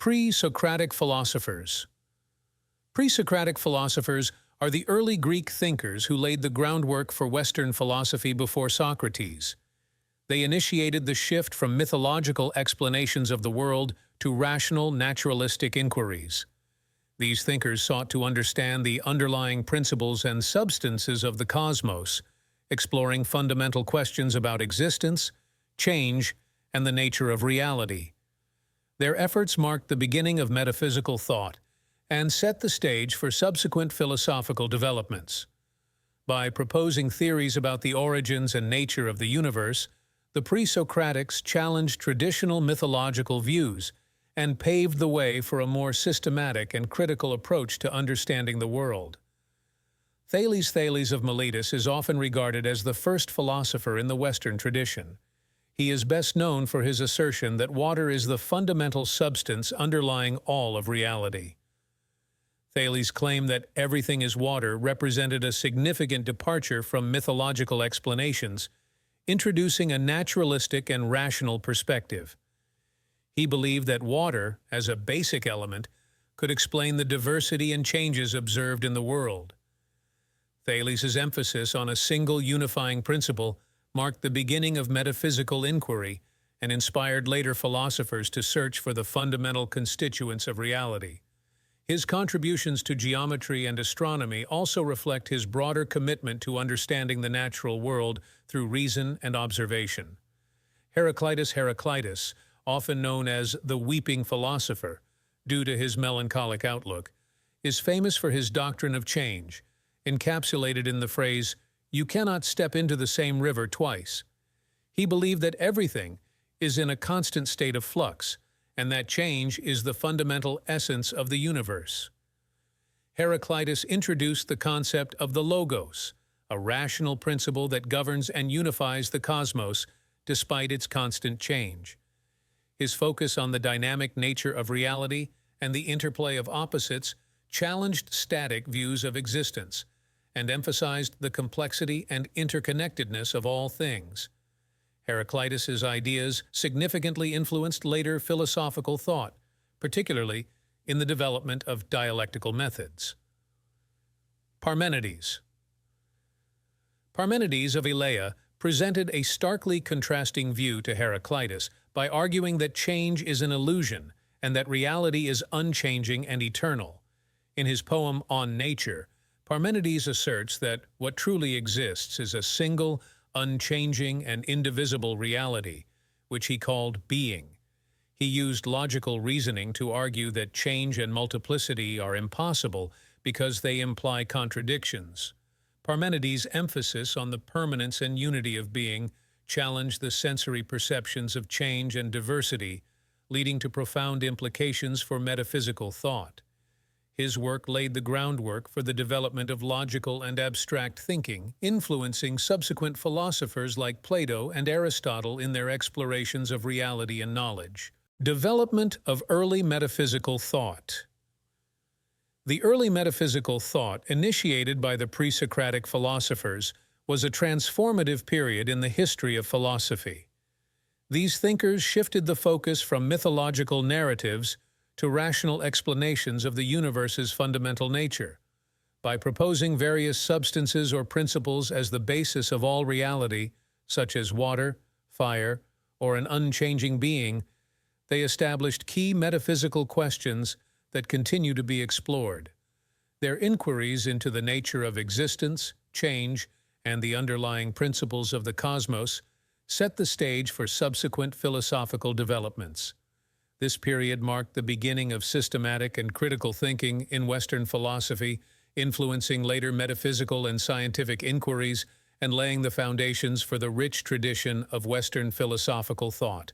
Pre-Socratic philosophers. Pre-Socratic philosophers are the early Greek thinkers who laid the groundwork for Western philosophy before Socrates. They initiated the shift from mythological explanations of the world to rational, naturalistic inquiries. These thinkers sought to understand the underlying principles and substances of the cosmos, exploring fundamental questions about existence, change, and the nature of reality. Their efforts marked the beginning of metaphysical thought and set the stage for subsequent philosophical developments. By proposing theories about the origins and nature of the universe, the pre-Socratics challenged traditional mythological views and paved the way for a more systematic and critical approach to understanding the world. Thales of Miletus is often regarded as the first philosopher in the Western tradition. He is best known for his assertion that water is the fundamental substance underlying all of reality. Thales' claim that everything is water represented a significant departure from mythological explanations, introducing a naturalistic and rational perspective. He believed that water, as a basic element, could explain the diversity and changes observed in the world. Thales' emphasis on a single unifying principle marked the beginning of metaphysical inquiry and inspired later philosophers to search for the fundamental constituents of reality. His contributions to geometry and astronomy also reflect his broader commitment to understanding the natural world through reason and observation. Heraclitus, often known as the weeping philosopher, due to his melancholic outlook, is famous for his doctrine of change, encapsulated in the phrase, "You cannot step into the same river twice." He believed that everything is in a constant state of flux, and that change is the fundamental essence of the universe. Heraclitus introduced the concept of the logos, a rational principle that governs and unifies the cosmos despite its constant change. His focus on the dynamic nature of reality and the interplay of opposites challenged static views of existence and emphasized the complexity and interconnectedness of all things. Heraclitus's ideas significantly influenced later philosophical thought, particularly in the development of dialectical methods. Parmenides. Parmenides of Elea presented a starkly contrasting view to Heraclitus by arguing that change is an illusion and that reality is unchanging and eternal. In his poem On Nature, Parmenides asserts that what truly exists is a single, unchanging, and indivisible reality, which he called being. He used logical reasoning to argue that change and multiplicity are impossible because they imply contradictions. Parmenides' emphasis on the permanence and unity of being challenged the sensory perceptions of change and diversity, leading to profound implications for metaphysical thought. His work laid the groundwork for the development of logical and abstract thinking, influencing subsequent philosophers like Plato and Aristotle in their explorations of reality and knowledge. Development of early metaphysical thought. The early metaphysical thought, initiated by the pre-Socratic philosophers, was a transformative period in the history of philosophy. These thinkers shifted the focus from mythological narratives to rational explanations of the universe's fundamental nature. By proposing various substances or principles as the basis of all reality, such as water, fire, or an unchanging being, they established key metaphysical questions that continue to be explored. Their inquiries into the nature of existence, change, and the underlying principles of the cosmos set the stage for subsequent philosophical developments. This period marked the beginning of systematic and critical thinking in Western philosophy, influencing later metaphysical and scientific inquiries and laying the foundations for the rich tradition of Western philosophical thought.